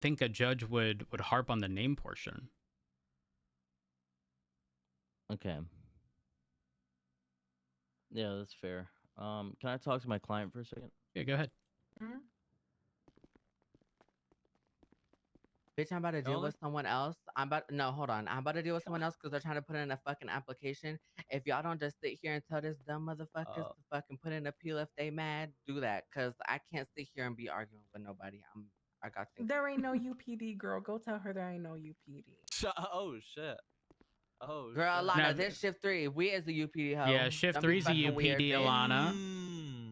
think a judge would harp on the name portion. Okay. Yeah, that's fair. Can I talk to my client for a second? Yeah, go ahead. Bitch, I'm about to deal with someone else. No, hold on. I'm about to deal with someone else because they're trying to put in a fucking application. If y'all don't just sit here and tell this dumb motherfuckers to fucking put in an appeal if they mad, do that. Cause I can't sit here and be arguing with nobody. I got things. There ain't no UPD, girl. Go tell her there ain't no UPD. Oh shit. Oh Girl, shit. Alana, Now, this shift 3. We is the UPD hoe. Yeah, shift Don't be 3's a fucking weird, UPD, bitch. Alana.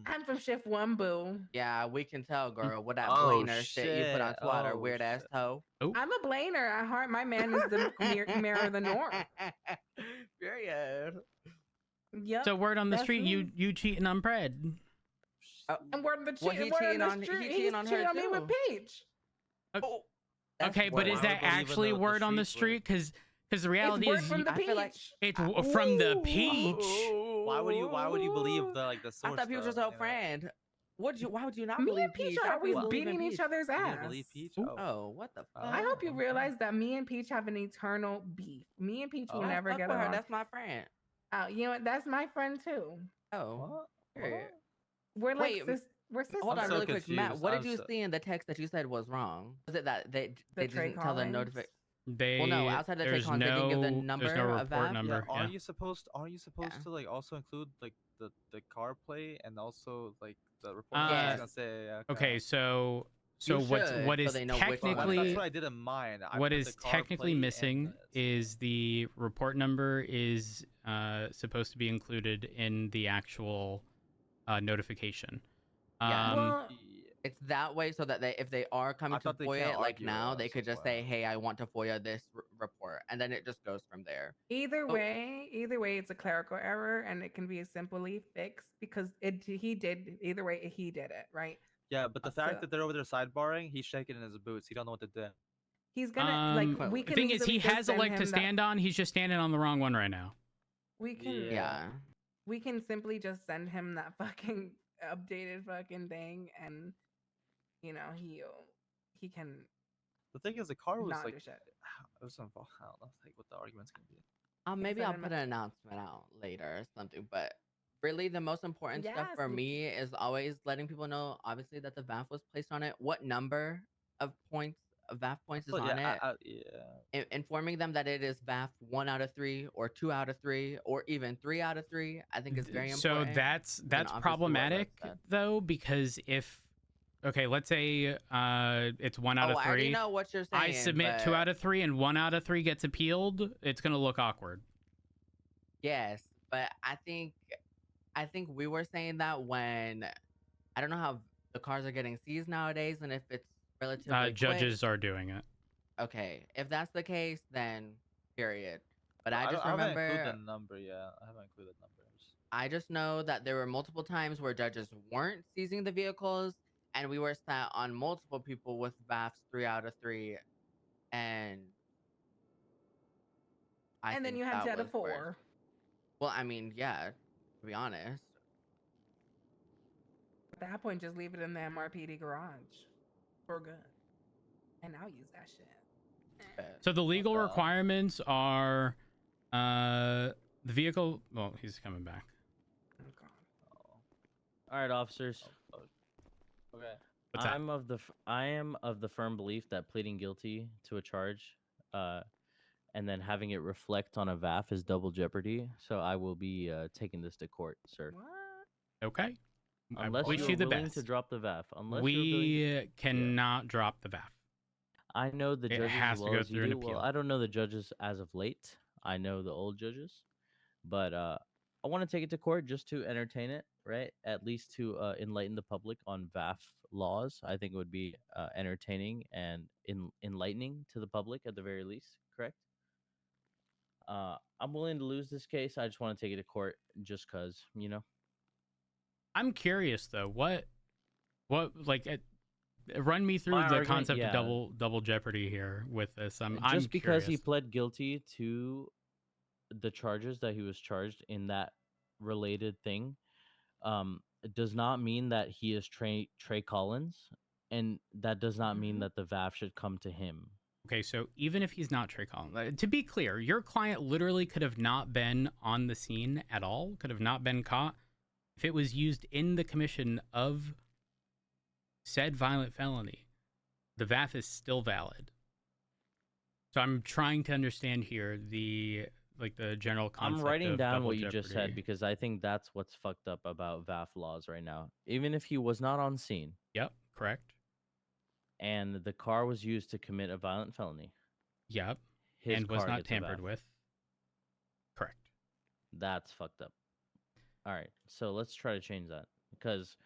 I'm from shift 1, boo. Yeah, we can tell, girl. What that Oh, blainer shit you put on shit. Twitter, Oh, weird ass shit. hoe. Oh, I'm a blainer at heart. My man is the mirror of the north. Period. Yep. so word on the that's street, me. you cheating on Pred. And word on the Well, he word cheating on on- the he street. cheating He's on her cheating on me with too. Peach. Oh, that's Okay, but is word. that I would believe in actually the word on the street street? Because the reality It's word is from the I feel like- peach. it's from the Ooh. peach. Why would you believe the I source? thought people were just though, her friend. Why would you not Me believe and Peach Peach? are I always believe in beating each Peach. other's You ass. didn't believe Peach? Ooh. Oh, what the fuck? I hope you okay. realize that me and Peach have an eternal beef. Me and Peach will Oh. I never fuck get with her. along. That's my friend. You know what? That's my friend too. Oh, What? period. We're like Wait, we're sisters. Hold I'm on, so really quick, Matt. confused. What I'm did you so- see in the text that you said was wrong? Was it that they Trey didn't tell the Collins? notification? They Well, no, outside the Trey there's Collins, they didn't give the no number there's no of report VAF? number. Yeah, Yeah. aren't you supposed Yeah. to like also include like the car play and also like the report? Uh, I was Yes. gonna say Okay, so You what should, is so they know which one. technically that's what I did in mine. I what put is the car technically plate and missing is the report number is supposed to be included in the actual notification. Yeah. Well, It's that way so that if they are coming I to thought they FOIA can't it, like argue now, it, they so could just why say, not? "Hey, I want to FOIA this report," and then it just goes from there. either Oh. way, it's a clerical error, and it can be simply fixed because he did it right. Yeah, but the fact So- that they're over there sidebarring, he's shaking in his boots. He don't know what to do. He's gonna we Clearly. can the thing is, easily he just has a send leg to him that- stand on. He's just standing on the wrong one right now. We can Yeah. we can simply just send him that fucking updated fucking thing, and you know he can The thing is, the car was not like, do shit. it was involved. I don't know, like what the argument's gonna be. Maybe send I'll him put a- an announcement out later or something. But really, the most important stuff Yes, for we- me is always letting people know, obviously, that the VAF was placed on it. What number of points of VAF points is So, on it? yeah. Informing them that it is VAF 1 out of 3 or 2 out of 3 or even 3 out of 3, I think is very So important. that's obviously what problematic Rex said. though, because if let's say it's 1 out of I already 3. know what you're saying. I submit 2 but out of 3 and 1 out of 3 gets appealed. It's gonna look awkward. yes, but I think we were saying that when I don't know how the cars are getting seized nowadays, and if it's relatively quick. Judges are doing it. Okay, if that's the case, then period. But I don't- just haven't included remember, the number. Yeah, I haven't included numbers. I just know that there were multiple times where judges weren't seizing the vehicles, and we were sat on multiple people with VAFs 3 out of 3, and and then think you have that 2 out of was worse. 4. Well, I mean, yeah, to be honest. At that point, just leave it in the MRPD garage for good, and I'll use that shit. So the legal the- requirements are the vehicle. Well, he's coming back. Oh, God. All right, officers. Okay. What's that? I am of the firm belief that pleading guilty to a charge, and then having it reflect on a VAF is double jeopardy. So I will be taking this to court, sir. What? Okay. I Unless wish you're you the willing best. to drop the VAF. Unless you're willing We cannot drop the VAF. I know the It judges has as to well go as you through an do. Well, appeal. I don't know the judges as of late. I know the old judges, but I want to take it to court just to entertain it, right? At least to enlighten the public on VAF laws. I think it would be entertaining and enlightening to the public at the very least. Correct? I'm willing to lose this case. I just want to take it to court just because, you know. I'm curious though. What like run me through My the argument, concept yeah. of double jeopardy here with this. I'm Just because he curious. pled guilty to the charges that he was charged in that related thing, it does not mean that he is Trey Collins. and that does not mean Mhm. that the VAF should come to him. Okay, so even if he's not Trey Collins, to be clear, your client literally could have not been on the scene at all, could have not been caught. If it was used in the commission of said violent felony, the VAF is still valid. So I'm trying to understand here the general concept I'm writing of down double what you just said jeopardy. because I think that's what's fucked up about VAF laws right now. Even if he was not on scene Yep, correct. and the car was used to commit a violent felony, Yep, his and was car not gets a tampered VAF. with. Correct. That's fucked up. All right, so let's try to change that because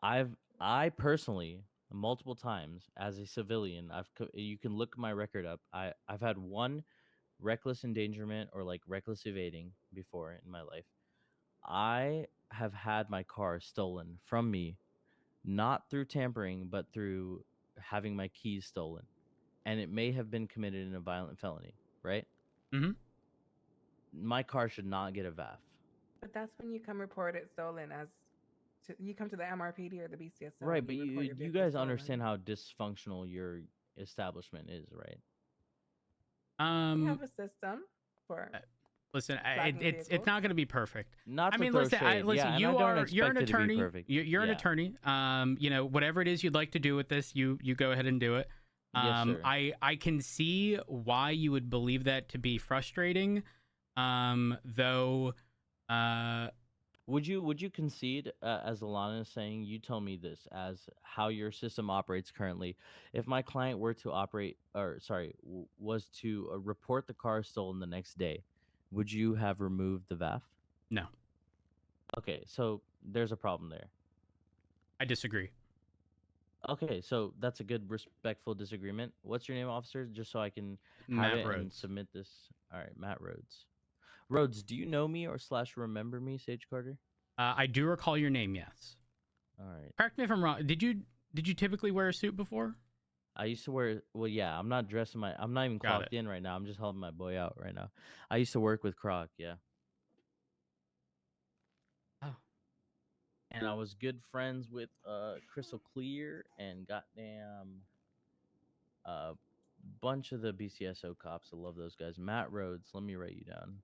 I personally multiple times as a civilian, you can look my record up. I've had one reckless endangerment or like reckless evading before in my life. I have had my car stolen from me, not through tampering, but through having my keys stolen, and it may have been committed in a violent felony. Right? Mhm. My car should not get a VAF. But that's when you come report it stolen you come to the MRPD or the BCSO. Right, and but you report your you vehicle guys stolen. understand how dysfunctional your establishment is, right? We have a system for Listen, flagging it's vehicles. not going to be perfect. Not I to mean, throw listen, shade, listen. yeah, and I don't You're expect an it to be attorney. perfect. You're an Yeah. attorney. Whatever it is you'd like to do with this, you go ahead and do it. Yes, sir. I can see why you would believe that to be frustrating. Though, Would you concede, as Alana is saying, you tell me this as how your system operates currently? If my client were to was to report the car stolen the next day, would you have removed the VAF? no, Okay, so there's a problem there. I disagree. Okay, so that's a good respectful disagreement. What's your name, officer? Just so I can have Matt it and Rhodes. submit this. All right, Matt Rhodes. Rhodes, do you know me or / remember me, Sage Carter? I do recall your name. Yes. All right. Correct me if I'm wrong. Did you typically wear a suit before? I used to wear. Well, yeah. I'm not I'm not even Got clocked it. in right now. I'm just helping my boy out right now. I used to work with Croc. Yeah. Oh. And I was good friends with Crystal Clear and goddamn bunch of the BCSO cops. I love those guys. Matt Rhodes. Let me write you down.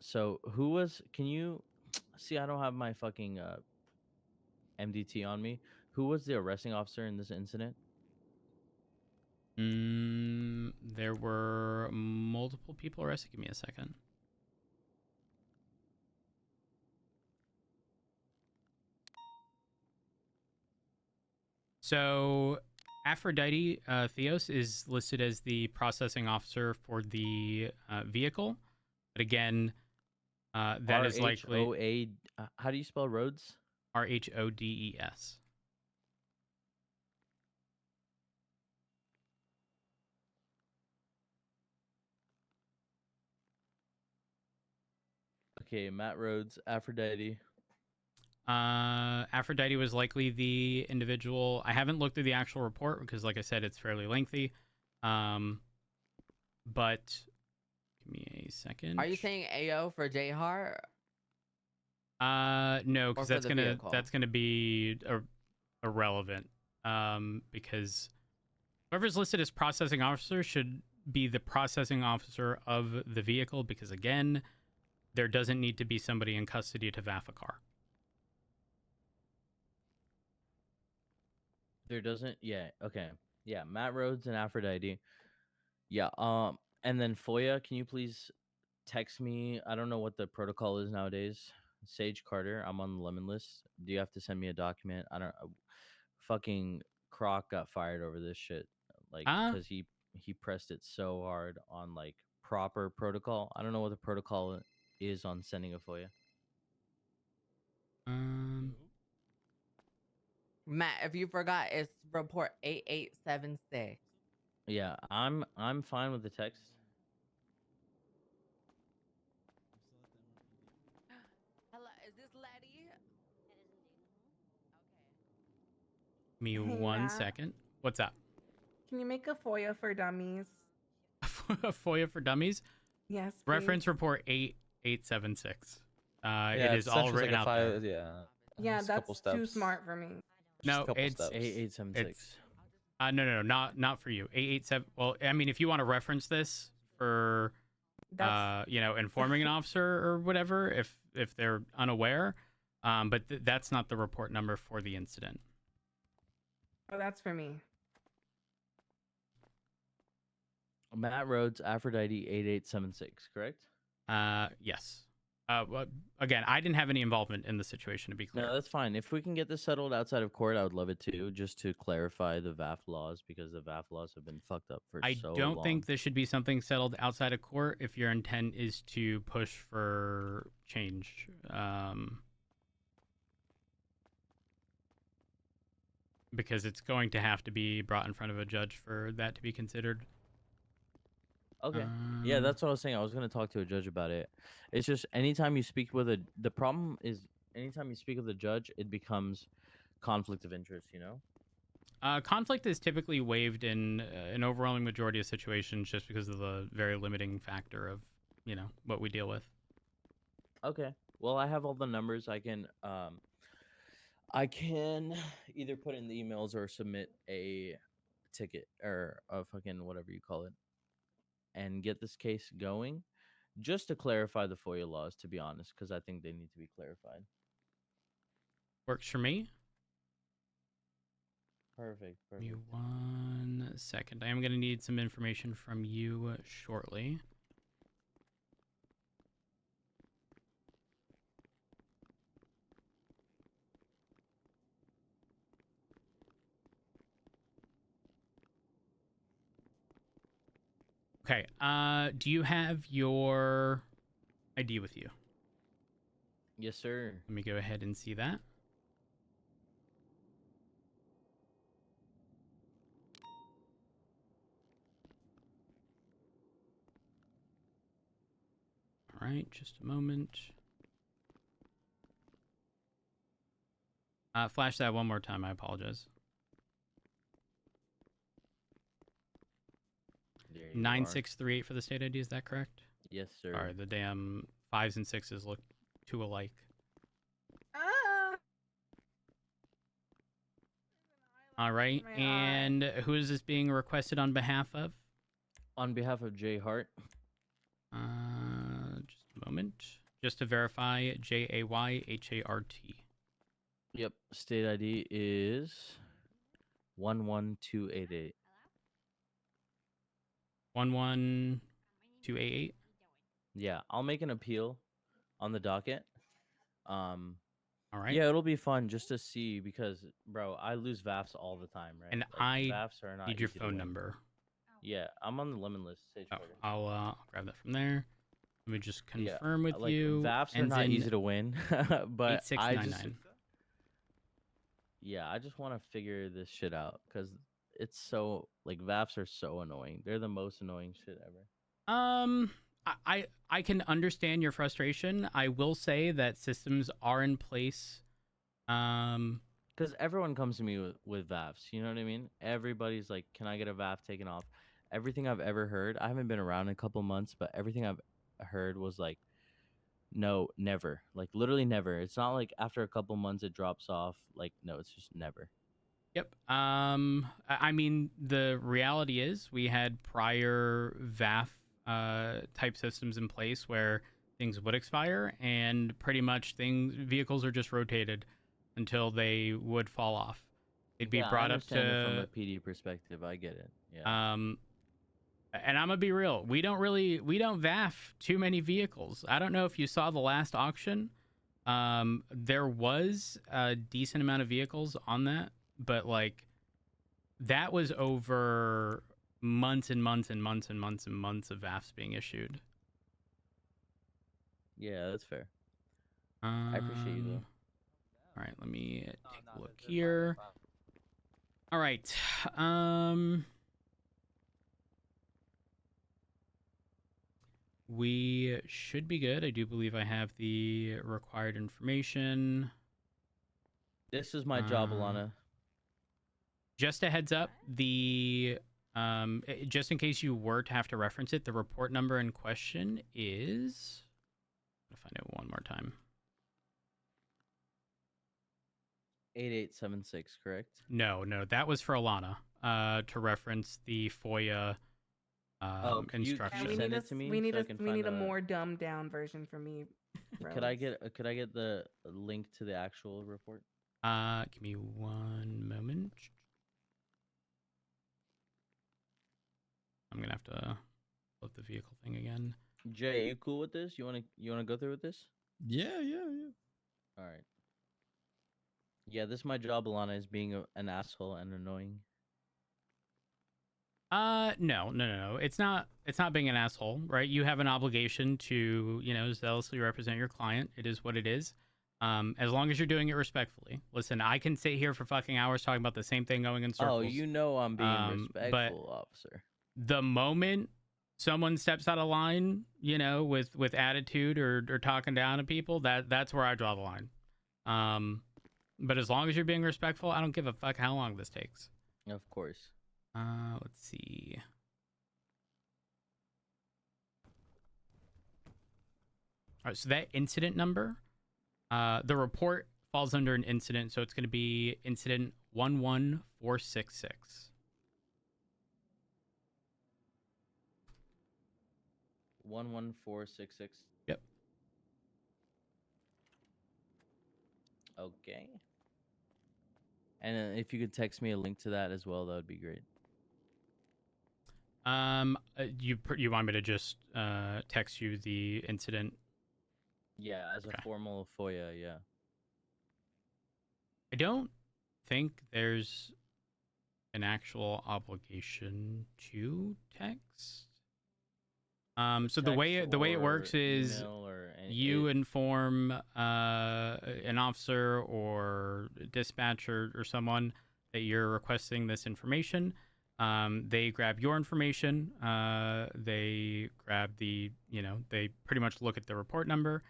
So who was? Can you see? I don't have my fucking MDT on me. Who was the arresting officer in this incident? There were multiple people arrested. Give me a second. So Aphrodite Theos is listed as the processing officer for the vehicle. But again, that is likely RHOA. How do you spell Rhodes? RHODES. Okay, Matt Rhodes, Aphrodite. Aphrodite was likely the individual. I haven't looked through the actual report because, like I said, it's fairly lengthy. But give me a second. Are you saying AO for J Hart? No, Or because for that's the gonna vehicle? be irrelevant. Because whoever's listed as processing officer should be the processing officer of the vehicle. Because again, there doesn't need to be somebody in custody to VAF a car. There doesn't. Yeah. Okay. Yeah. Matt Rhodes and Aphrodite. Yeah. And then Foya, can you please text me? I don't know what the protocol is nowadays. Sage Carter, I'm on the lemon list. Do you have to send me a document? I don't. Fucking Croc got fired over this shit, like because he pressed it so hard on like proper protocol. I don't know what the protocol is on sending a FOIA. Matt, if you forgot, it's report 8876. Yeah, I'm fine with the text. Hello, is this Letty? Give me Hey, one Matt. second. What's up? Can you make a FOIA for dummies? FOIA for dummies. Yes. Reference please. report 8876. Yeah, It is it's all essentially written like a out there. file. Yeah. Yeah, It's a couple that's too steps. smart for me. Just No, a couple it's steps. 8876. no, not for you. 887. Well, I mean, if you want to reference this for That's informing an officer or whatever, if they're unaware, but that's not the report number for the incident. that's for me. Matt Rhodes, Aphrodite 8876, correct? Yes. Well, again, I didn't have any involvement in the situation, to be clear. No, that's fine. If we can get this settled outside of court, I would love it too, just to clarify the VAF laws, because the VAF laws have been fucked up for I so don't long. think this should be something settled outside of court if your intent is to push for change. Because it's going to have to be brought in front of a judge for that to be considered. Okay. Yeah, Um, that's what I was saying. I was going to talk to a judge about it. It's just anytime you speak with the problem is anytime you speak with a judge, it becomes conflict of interest, you know? conflict is typically waived in an overwhelming majority of situations just because of the very limiting factor of, what we deal with. Okay. Well, I have all the numbers. I can either put in the emails or submit a ticket or a fucking whatever you call it and get this case going just to clarify the FOIA laws, to be honest, because I think they need to be clarified. Works for me. Perfect. Give me 1 second. I am going to need some information from you shortly. Okay. Do you have your ID with you? Yes, sir. Let me go ahead and see that. All right, just a moment. Flash that one more time. I apologize. There you are. 9638 for the state ID. Is that correct? Yes, sir. Sorry, the damn 5s and 6s look too alike. Ah! All right, My eye. and who is this being requested on behalf of? On behalf of Jay Hart. Just a moment. Just to verify, JAYHART. Yep. State ID is 11288. 11288. Yeah, I'll make an appeal on the docket. All right. Yeah, it'll be fun just to see because, bro, I lose VAFs all the time, right? And VAFs are not Need your easy to phone win. number. Yeah, I'm on the lemon list. Sage Oh, Porter. I'll grab that from there. Let me just Yeah, confirm with like, you. VAFs are Ends not in easy to win, but I just 8699. I just want to figure this shit out because it's so like VAFs are so annoying. They're the most annoying shit ever. I can understand your frustration. I will say that systems are in place. Because everyone comes to me with VAFs, you know what I mean? Everybody's like, "Can I get a VAF taken off?" Everything I've ever heard, I haven't been around in a couple months, but everything I've heard was like, "No, never." Like literally never. It's not like after a couple months it drops off. Like no, it's just never. Yep. I mean, the reality is we had prior VAF type systems in place where things would expire, and pretty much vehicles are just rotated until they would fall off. It'd be Yeah, brought I up understand it from to a PD perspective. I get it. Yeah. and I'm gonna be real. We don't VAF too many vehicles. I don't know if you saw the last auction. There was a decent amount of vehicles on that, but like that was over months and months and months and months and months of VAFs being issued. Yeah, that's fair. I appreciate you though. All right, let me take a look here. All right. We should be good. I do believe I have the required information. This is my job, Alana. Just a heads up, just in case you were to have to reference it, the report number in question is, I'll find it one more time. 8876, correct? No, that was for Alana. To reference the FOIA Oh, could you Yeah, instructions. send it to me we need so I a can we find need a the- more dumbed down version for me. Could I Rose. get the link to the actual report? Give me one moment. I'm gonna have to flip the vehicle thing again. Jay, you cool with this? You wanna go through with this? Yeah. All right. Yeah, this is my job, Alana, is being an asshole and annoying. No. It's not being an asshole, right? You have an obligation to, zealously represent your client. It is what it is. As long as you're doing it respectfully. Listen, I can sit here for fucking hours talking about the same thing going in circles. Oh, you know I'm being but respectful, officer. The moment someone steps out of line, with attitude or talking down to people, that's where I draw the line. But as long as you're being respectful, I don't give a fuck how long this takes. Of course. Let's see. All right, so that incident number, the report falls under an incident, so it's going to be incident 11466. 11466. Yep. Okay. And if you could text me a link to that as well, that would be great. You want me to just text you the incident? Yeah, as Okay. a formal FOIA, yeah. I don't think there's an actual obligation to text. So the way Text it works or is email or you inform an officer or dispatcher or someone that you're requesting this information. They grab your information. They grab they pretty much look at the report number,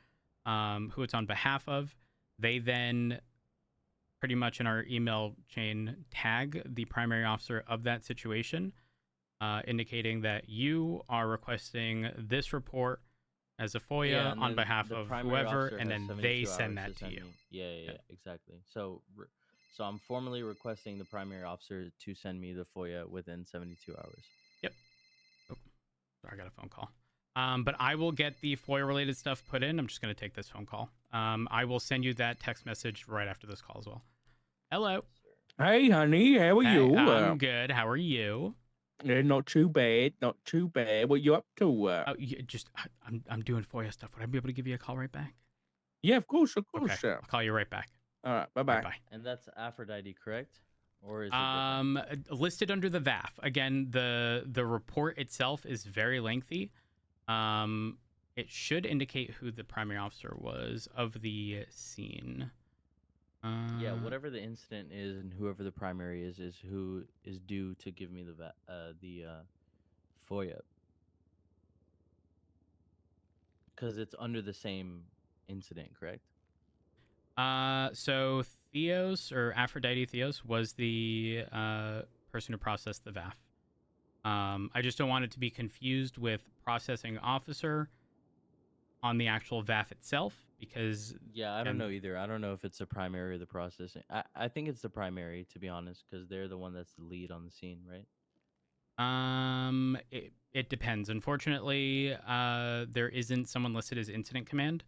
who it's on behalf of. They then pretty much in our email chain tag the primary officer of that situation, indicating that you are requesting this report as a FOIA Yeah, and on then behalf the of primary whoever, officer and has then 72 they send hours that to send you. me. Yeah, exactly. So I'm formally requesting the primary officer to send me the FOIA within 72 hours. Yep. Oh, sorry, I got a phone call. But I will get the FOIA related stuff put in. I'm just going to take this phone call. I will send you that text message right after this call as well. Hello. Hey, honey, how are Hey, you? I'm good. How are you? Not too bad, not too bad. What you up to? Oh, I'm doing FOIA stuff. Would I be able to give you a call right back? Yeah, of course, Okay, I'll call you right back. All right, bye All bye. right, bye. And that's Aphrodite, correct? Or is it different? Listed under the VAF. Again, the report itself is very lengthy. It should indicate who the primary officer was of the scene. Yeah, whatever the incident is and whoever the primary is who is due to give me the FOIA. Because it's under the same incident, correct? So Theos or Aphrodite Theos was the person who processed the VAF. I just don't want it to be confused with processing officer on the actual VAF itself, because Yeah, I don't know either. I don't know if it's the primary or the processing. I think it's the primary, to be honest, because they're the one that's the lead on the scene, right? It depends. Unfortunately, there isn't someone listed as incident command.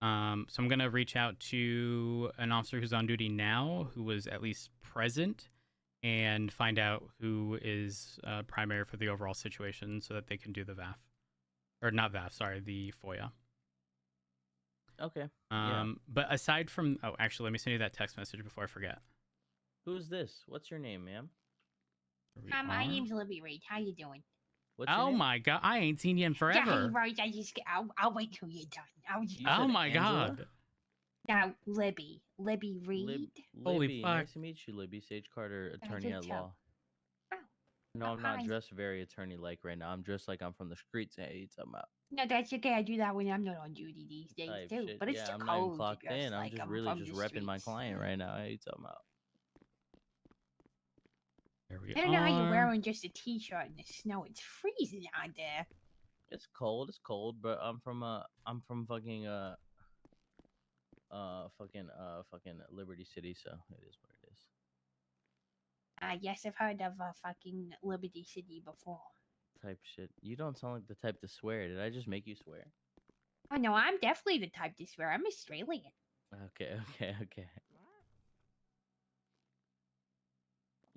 So I'm gonna reach out to an officer who's on duty now, who was at least present, and find out who is primary for the overall situation, so that they can do the VAF, or not VAF. Sorry, the FOIA. Okay. But aside from, oh, actually, let me send you that text message before I forget. Who's this? What's your name, ma'am? Here we Hi, my are. name's Libby Reed. How you doing? What's your Oh name? my god, I ain't seen you in Yeah, forever. hey, Rose, I'll wait till you're done. You Oh said my Angela? god. No, Libby Reed. Holy Libby, fuck. nice to meet you, Libby. Sage Carter, attorney you at too. law. Oh, No, I'm not hi. dressed very attorney-like right now. I'm dressed like I'm from the streets. Hey, you talking about? No, that's okay. I do that when I'm not on duty these days Type too. shit. But it's Yeah, too I'm not even cold to clocked dress in. I'm like just I'm really from just the repping my streets. client right now. Hey, you talking about? Here we I don't know how you're are. wearing just a t-shirt in the snow. It's freezing out there. It's cold, but I'm from fucking fucking Liberty City, so it is what it is. Yes, I've heard of fucking Liberty City before. Type shit. You don't sound like the type to swear. Did I just make you swear? Oh no, I'm definitely the type to swear. I'm Australian. Okay.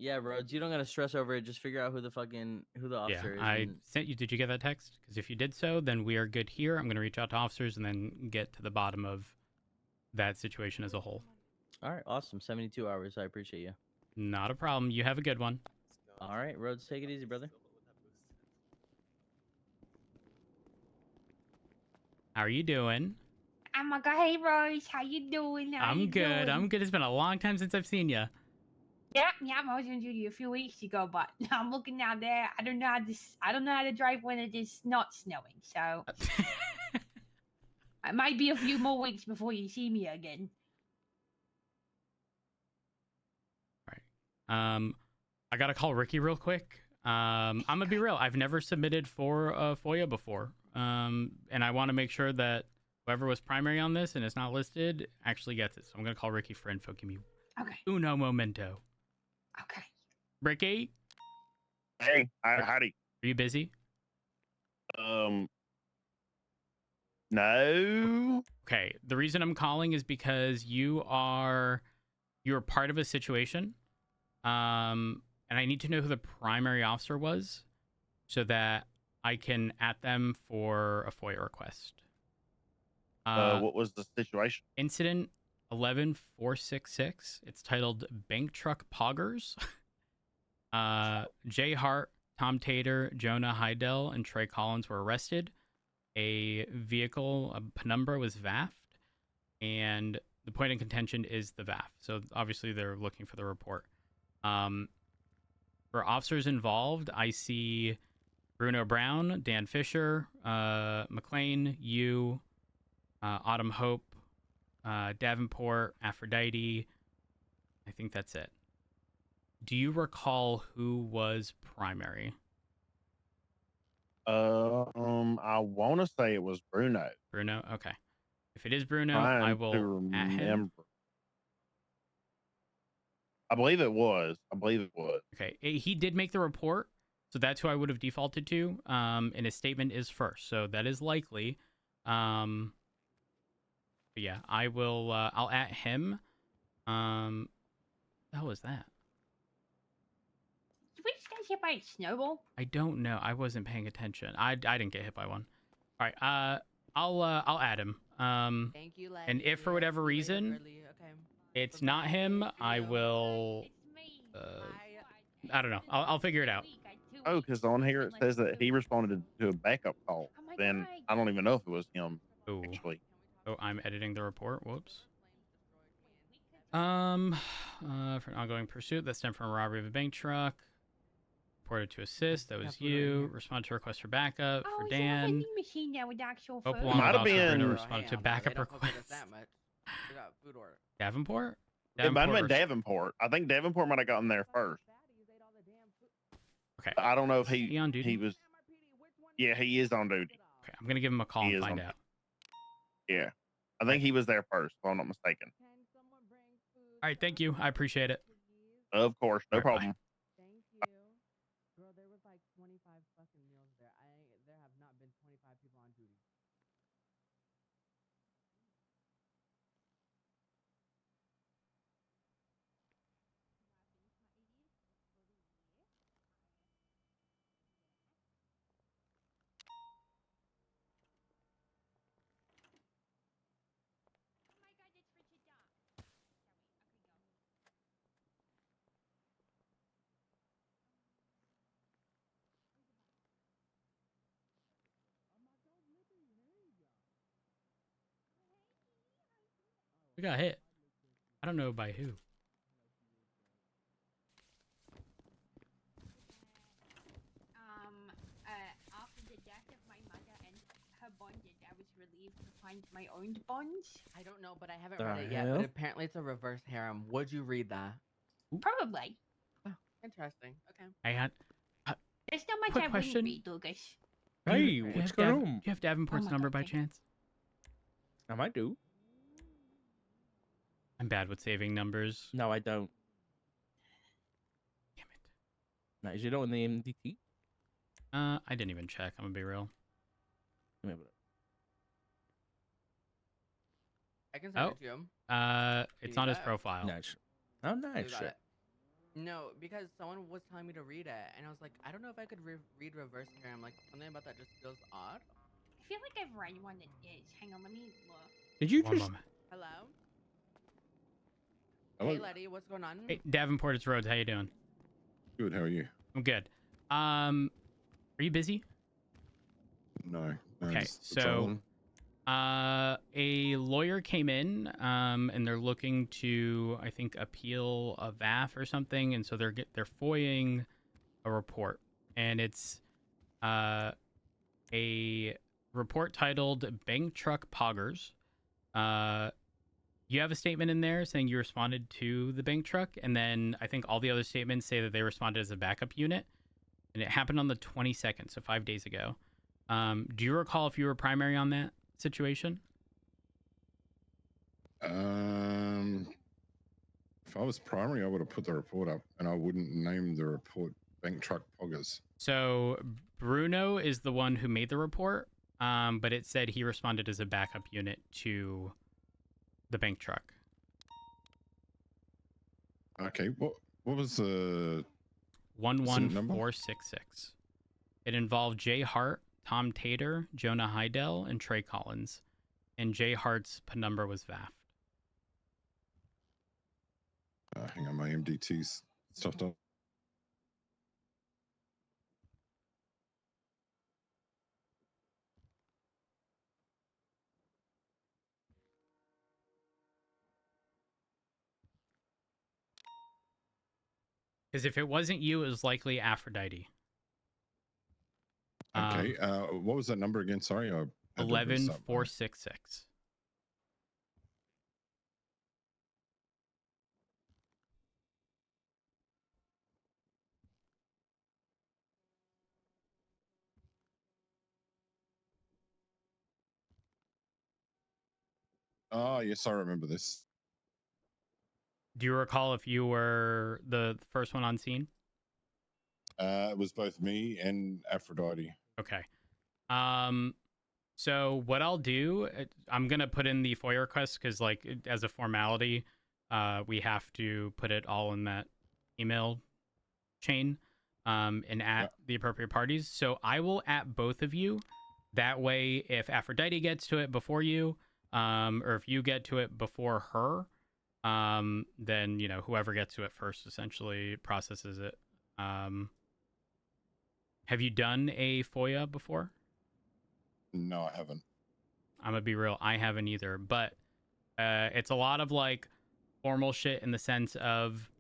Yeah, Rhodes, you don't gotta stress over it. Just figure out who the Yeah, officer is. I and- sent you. Did you get that text? Because if you did so, then we are good here. I'm going to reach out to officers and then get to the bottom of that situation as a whole. All right, awesome. 72 hours. I appreciate you. Not a problem. You have a good one. All right, Rhodes, take it easy, brother. How are you doing? Oh my god, hey Rose, how you doing? How you I'm good. doing? I'm good. It's been a long time since I've seen you. Yeah, I was in duty a few weeks ago, but I'm looking out there. I don't know how to drive when it is not snowing, so it might be a few more weeks before you see me again. I gotta call Ricky real quick. I'm gonna be real. I've never submitted for a FOIA before, and I want to make sure that whoever was primary on this and it's not listed actually gets it. So I'm gonna call Ricky for info. Give me Okay. uno momento. Okay. Ricky, Hey, howdy. are you busy? No. Okay. The reason I'm calling is because you're part of a situation, and I need to know who the primary officer was, so that I can at them for a FOIA request. What was the situation? Incident 11466. It's titled Bank Truck Poggers. Jay Hart, Tom Tater, Jonah Heidel, and Trey Collins were arrested. A vehicle, a penumbra, was VAF'd, and the point of contention is the VAF. So obviously they're looking for the report. For officers involved, I see Bruno Brown, Dan Fisher, McLean, you, Autumn Hope, Davenport, Aphrodite. I think that's it. Do you recall who was primary? I want to say it was Bruno. Bruno? Okay. If it is Bruno, Trying I to will at him. remember. I believe it was. Okay. He did make the report, so that's who I would have defaulted to. And his statement is first, so that is likely. But yeah, I will. I'll at him. What the hell was that? Did we just get hit by a snowball? I don't know. I wasn't paying attention. I didn't get hit by one. All right. I'll add him. Thank you, And if for whatever reason it's not him, I will. It's me. I don't know. I'll figure it out. Oh, because on here it says that he responded to a backup call. Oh my Then God. I don't even know if it was him Oh, actually. I'm editing the report. Whoops. For an ongoing pursuit that stemmed from a robbery of a bank truck. Reported to assist. That was Got food right you. here. Respond to request for backup Oh, for is there a Dan. vending machine now with actual Hope food? along Might with have Officer been- Bruno Bro, responded to hell no, they backup don't fuck with us requests. that much. We got food order. Davenport? It might have been res- Davenport. I think Davenport might have gotten there first. Okay. I don't know if He on duty? he was. Yeah, he is on duty. Okay, I'm gonna give him a call He and is find on out. Yeah, I think he was there first, if I'm not mistaken. All right, thank you. I appreciate it. Of course, no All right, bye. problem. Thank you. Girl, there was like 25 fucking meals there. There have not been 25 people on duty. We got hit. I don't know by who. After the death of my mother and her bonded, I was relieved to find my own bonds. I don't know, but I haven't The read it yet. hell? But apparently it's a reverse harem. Would you read that? Probably. Interesting. Okay. I had. There's not much Quick I wouldn't question. read, Lucas. Hey, do you what's have going Do on? you have Davenport's my number God, by thank you. chance? I might do. I'm bad with saving numbers. No, I don't. Damn it. No, is you know in the MDT? I didn't even check. I'm gonna be real. Let me have a look. I can send Oh. it to you. It's need on his that? profile. Nice. Oh, nice. You got Shit. it. No, because someone was telling me to read it, and I was like, I don't know if I could read reverse here. I'm like, something about that just feels odd. I feel like I've read one that is. Hang on, let me look. Did you One just? moment. Hello? Hello. Hey, Letty, what's going on? Hey, Davenport, it's Rhodes. How you doing? Good. How are you? I'm good. Are you busy? No. Okay, just so patrolling. a lawyer came in, and they're looking to, I think, appeal a VAF or something, and so they're FOIAing a report, and it's a report titled "Bank Truck Poggers." You have a statement in there saying you responded to the bank truck, and then I think all the other statements say that they responded as a backup unit, and it happened on the 22nd, so 5 days ago. Do you recall if you were primary on that situation? If I was primary, I would have put the report up, and I wouldn't name the report "Bank Truck Poggers." So Bruno is the one who made the report, but it said he responded as a backup unit to the bank truck. Okay. What was the 11466. It involved Jay Hart, Tom Tater, Jonah Heidel, and Trey Collins. And Jay Hart's number was VAF. hang on, my MDT's stuffed up. Because if it wasn't you, it was likely Aphrodite. Okay. What was that number again? Sorry, I had to restart my- 11466. Oh, yes, I remember this. Do you recall if you were the first one on scene? It was both me and Aphrodite. Okay. So what I'll do, I'm gonna put in the FOIA request because, like, as a formality, we have to put it all in that email chain, and at the appropriate parties. So I will at both of you. That way, if Aphrodite gets to it before you, or if you get to it before her, then whoever gets to it first essentially processes it. Have you done a FOIA before? No, I haven't. I'm gonna be real, I haven't either, but it's a lot of like formal shit in the sense of,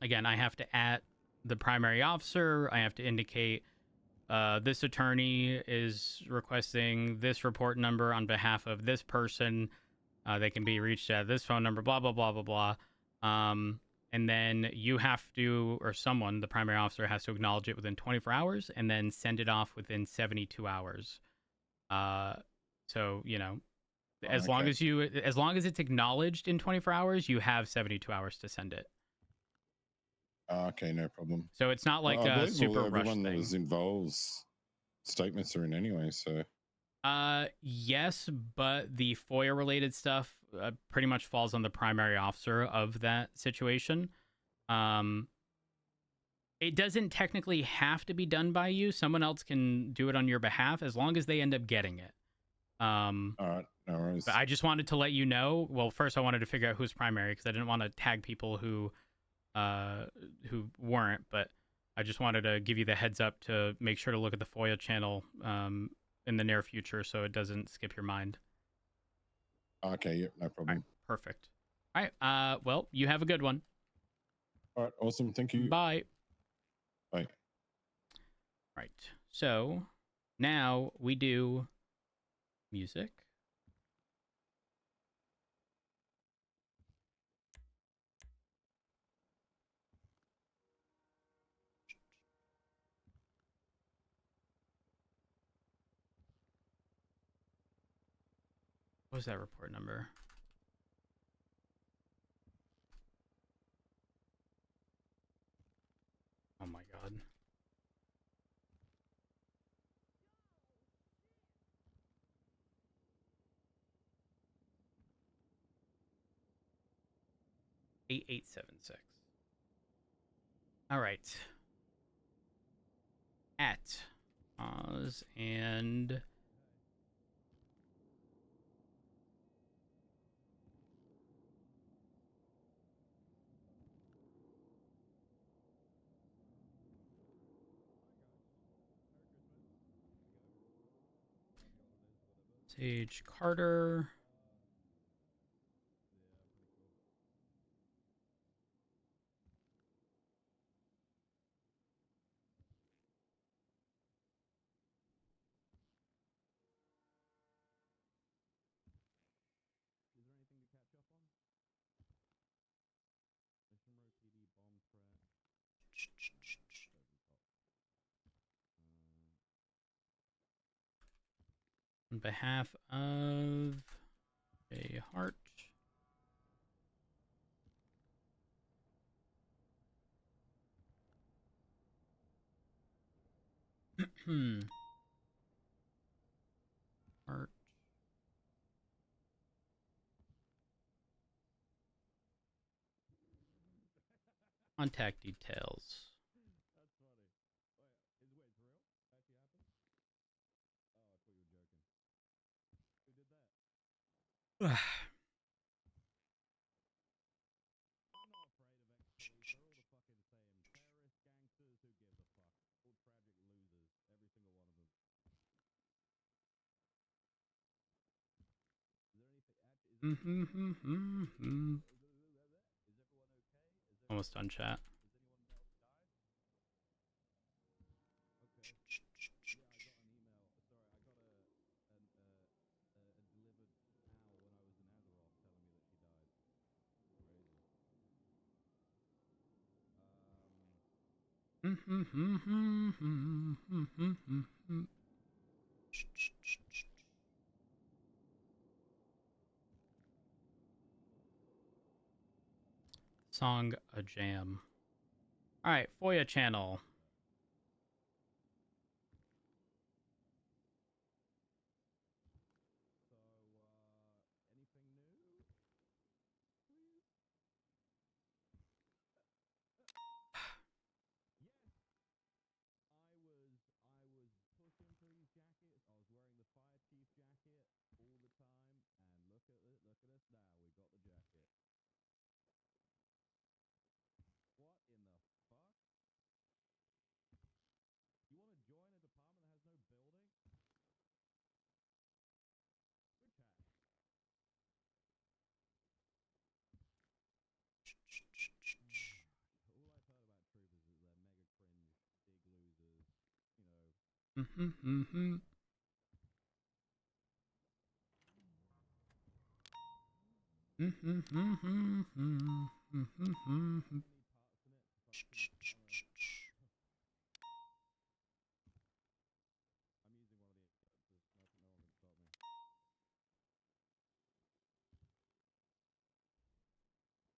again, I have to at the primary officer, I have to indicate this attorney is requesting this report number on behalf of this person. They can be reached at this phone number, blah, blah, blah, blah, blah. And then you have to, or someone, the primary officer has to acknowledge it within 24 hours and then send it off within 72 hours. So, as long as it's acknowledged in 24 hours, you have 72 hours to send it. Okay, no problem. So it's not like I a believe super rush everyone that thing. was involved statements are in anyway, so Yes, but the FOIA related stuff pretty much falls on the primary officer of that situation. It doesn't technically have to be done by you. Someone else can do it on your behalf as long as they end up getting it. all right, no worries. But I just wanted to let you know. Well, first I wanted to figure out who's primary because I didn't want to tag people who weren't. But I just wanted to give you the heads up to make sure to look at the FOIA channel in the near future so it doesn't skip your mind. Okay, yep, no problem. All right, perfect. All right. Well, you have a good one. All right, awesome. Thank you. Bye. Bye. Right. So now we do music. What was that report number? 8876. All right. At pause and Sage Carter. Is there anything to catch up on? There's some road PD bomb threat. On behalf of Jay Hart. Hart. Contact details. That's funny. Wait, it's real? Actually happened? Oh, I thought you were joking. Who did that? I'm not afraid of ex-police. They're all the fucking same. Terrorists, gangsters, who gives a fuck? All tragic losers. Every single one of them. Is there anything... Is everyone okay? Almost done, chat. Has anyone else died? Okay. Yeah, I got an email. Sorry, I got a delivered owl when I was in Azeroth telling me that she died. Crazy. Song a jam. All right, FOIA channel. So, anything new? Please? Yes. I was pushing for these jackets. I was wearing the fire chief jacket all the time, and look at it. Look at us now. We got the jacket. What in the fuck? You want to join a department that has no building? Which hat? All I've heard about troopers is they're mega cringe, big losers, you know. I'm using one of the instructors. No one can stop me.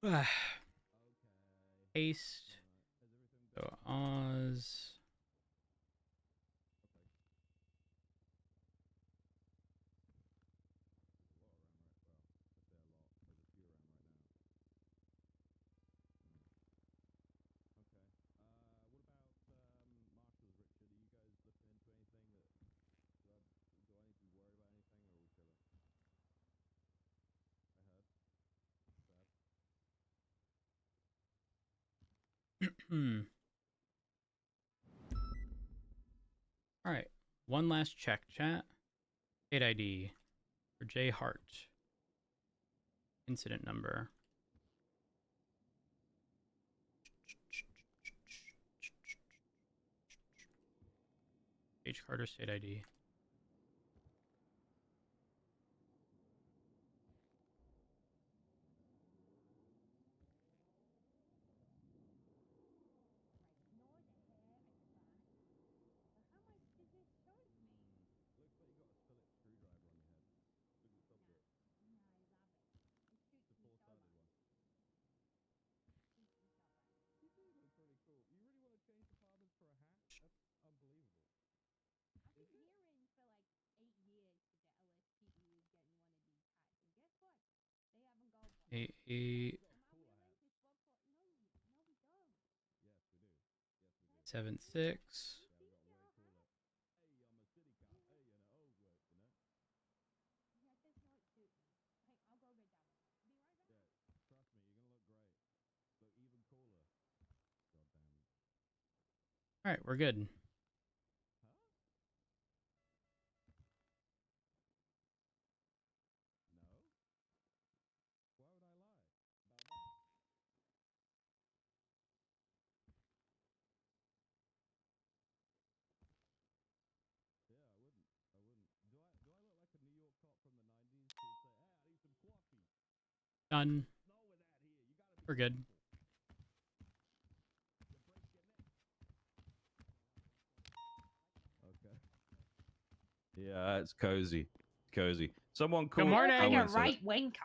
Okay. Paste. Has everything So been... Oz. Okay. There's a lot around right... Well, I say a lot. There's a few around right now. Okay. What about marshals, Richard? Are you guys looking into anything that... Do I need to be worried about anything, or are we chilling? I heard. Sad. All right. One last check, chat. State ID for Jay Hart. Incident number. H. Carter state ID. Looks like you got a Phillips screwdriver on your head. Look at the top of it. It's a four-sided one. You do look pretty cool. You really want to change departments for a hat? That's unbelievable. Is it? A You got a cooler hat. 376. All right, we're good. Done. We're good. Okay. Yeah, it's cozy. Cozy. Someone Good call. morning. Like a Owen said it. right winker.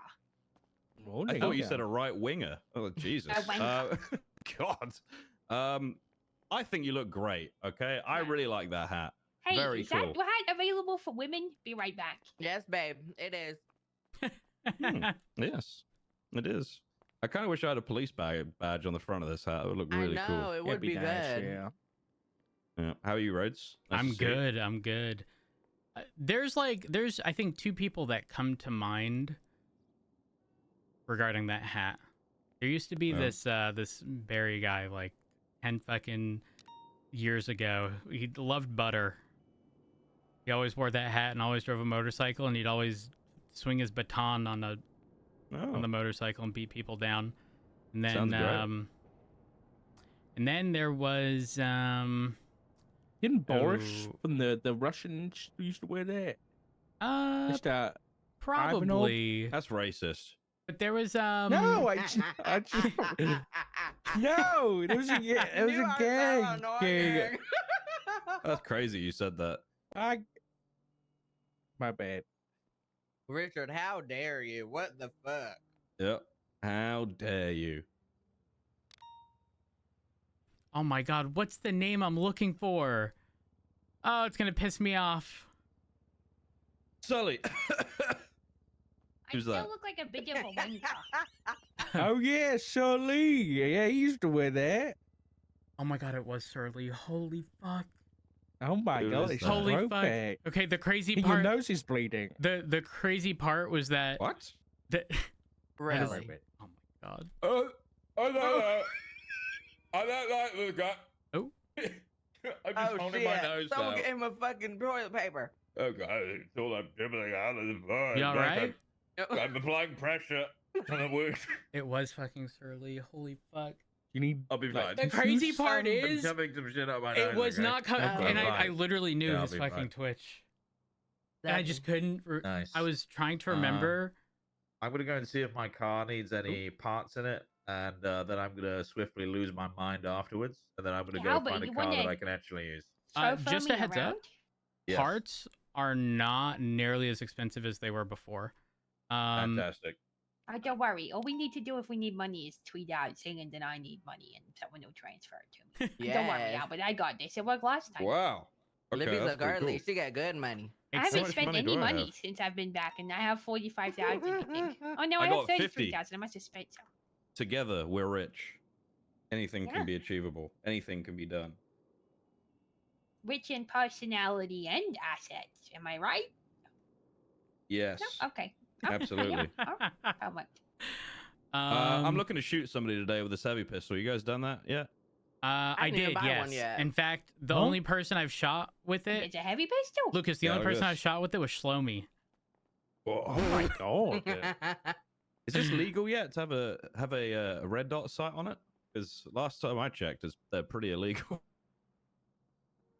I thought you said a right winger. Oh Jesus. wanker. God. I think you look great. Okay, I really like that hat. Hey, Very is cool. that hat available for women? Be right back. Yes, babe, it is. Yes, it is. I kind of wish I had a police badge on the front of this hat. It would look really I know cool. it would be nice, good. yeah. Yeah. How are you, Rhodes? Nice I'm to see you. good. I'm good. There's I think two people that come to mind regarding that hat. There used to be this Barry guy like 10 fucking years ago. He loved butter. He always wore that hat and always drove a motorcycle, and he'd always swing his baton on the motorcycle and beat people down. And then Sounds great. and then there was Didn't Boris Oh. from the Russians used to wear that? Mr. probably, That's racist. but there was No, I just no, it was a it was You a are so gag. annoying. That's crazy. You said that. My bad. Richard, how dare you? What the fuck? Yep. How dare you? oh my god, what's the name I'm looking for? Oh, it's gonna piss me off. Sully. I Who's still that? look like a bit of a wanker. Oh yeah, Sully. Yeah, he used to wear that. Oh my god, it was Surly. Holy fuck. Oh my Who god, is it's that? a Holy fuck. throwback. Okay, the crazy Your part. nose is bleeding. The crazy part was that. What? that Really? oh my god. Oh, I don't know. I don't like the guy. Oh. I'm Oh just holding shit! my nose Someone now. get him a fucking toilet paper. Oh god, it's all I'm dribbling out of the void. You all right? I'm applying pressure to the wound. It was fucking Surly. Holy fuck. You need. I'll be fine. The crazy part I'm is, shoving some shit up my it nose, was okay? not coming, Okay, and I fine. literally knew Yeah, I'll his be fucking fine. Twitch. And I just couldn't. Nice. I was trying to remember. I'm gonna go and see if my car needs any parts in it, and then I'm gonna swiftly lose my mind afterwards, and then I'm gonna Yeah, go but find a you car wanna- that I can actually use. Just a heads up. Yes. Parts are not nearly as expensive as they were before. Fantastic. Oh, don't worry. All we need to do if we need money is tweet out saying that I need money and someone will transfer it to me. Don't worry, Yes. Albert. I got this. It worked last time. Wow. Okay, Libby's that's a pretty girly. cool. She got good money. I Ex- haven't much spent money any do I money have? since I've been back, and I have 45,000. I think. Oh no, I I have got 50. 33,000. I must have spent some. Together, we're rich. Anything Yeah. can be achievable. Anything can be done. Rich in personality and assets. Am I right? Yes. No? Okay. Oh, Absolutely. yeah. Oh, how much? I'm looking to shoot somebody today with a heavy pistol. You guys done that yet? I didn't even did, buy yes. one yet. In fact, the Huh? only person I've shot with it, It's a heavy pistol. Lucas, the Yeah, only look at person I've this. shot with it was Shlomi. Oh my god. Is this legal yet to have a red dot sight on it? Because last time I checked, they're pretty illegal.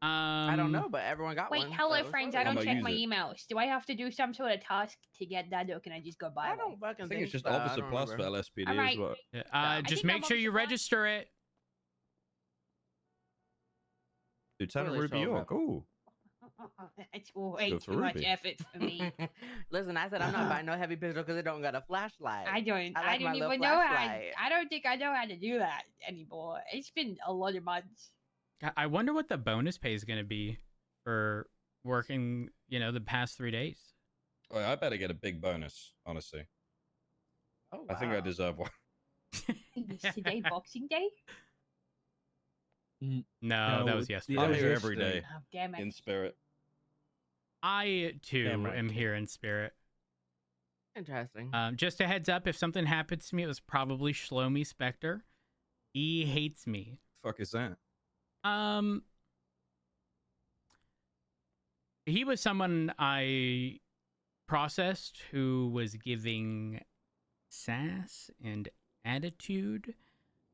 I don't know, but everyone got Wait, one. hello, so it's friends. fine. I don't gonna check use my it. emails. Do I have to do some sort of task to get that, or can I just go buy I one? don't fucking I think it's just so. I Officer don't Plus for remember. LSPD Alright. as well. Yeah, I just think make I'm sure you Officer Black. register it. Lieutenant Really Ruby show York. up. Ooh. It's way Good for too much Ruby. effort for me. Listen, I said I'm not buying no heavy pistol because it don't got a flashlight. I don't. I I, like my don't little even know how. flashlight. I don't think I know how to do that anymore. It's been a lot of months. I wonder what the bonus pay is going to be for working, the past 3 days. Oh, I better get a big bonus, honestly. Oh, I think I wow. deserve one. Is today Boxing Day? No, that was yesterday. that I'm was here every yesterday. day Oh, damn it. in spirit. I too Damn right, am kid. here in spirit. Interesting. Just a heads up, if something happens to me, it was probably Shlomi Spectre. He hates me. Fuck is that? He was someone I processed who was giving sass and attitude.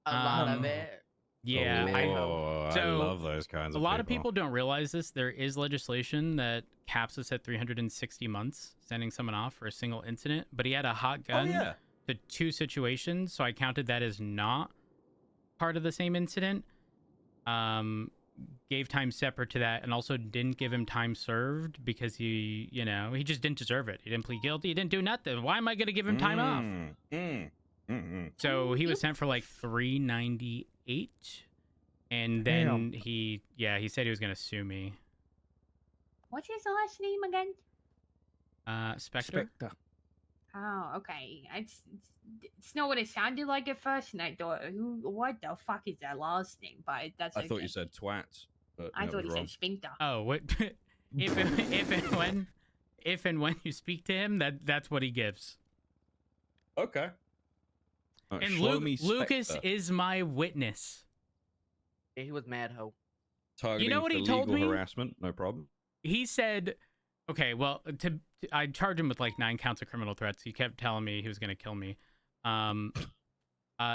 A lot of um, it. Yeah, I so, love those kinds a of lot of people don't realize this. There is legislation that caps us at 360 months sending someone off for a single incident, but he had a hot Oh gun yeah. to 2 situations, so I counted that as not part of the same incident. Gave time separate to that, and also didn't give him time served because he, he just didn't deserve it. He didn't plead guilty. He didn't do nothing. Why am I going to give him time off? So he was sent for like 398, and then he said he was going to sue me. What's his last name again? Spectre. Oh, okay. It's not what it sounded like at first, and I thought, what the fuck is that last name? But that's I okay. thought you said twats, but I that thought was he wrong. said sphincter. Oh, what? if and when you speak to him, that's what he gives. Okay. And Shlomi Lucas Spectre, is my witness. Yeah, he was mad ho. targeting know what for he told legal me? harassment. No problem. He said, okay, well, I charged him with like 9 counts of criminal threats. He kept telling me he was going to kill me.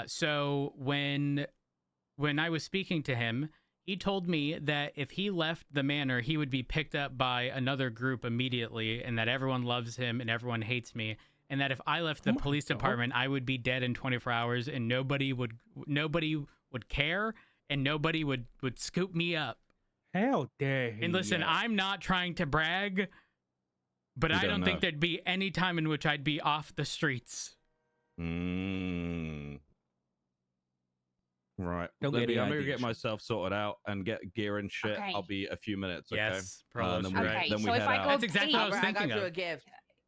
So when I was speaking to him, he told me that if he left the manor, he would be picked up by another group immediately, and that everyone loves him and everyone hates me, and that if I left the police department, I would be dead in 24 hours, and nobody would care, and nobody would scoop me up. How dare he? And listen, I'm not trying to brag, but We I don't don't think know. there'd be any time in which I'd be off the streets. Right. Don't Let get me, any I'm gonna ideas. get myself sorted out and get gear and shit. Okay. I'll be a few minutes. Okay. Yes, Prolo's and then we, right. Okay, then we so if head I out. go That's exactly what I was Albert, I thinking got you of. a gift.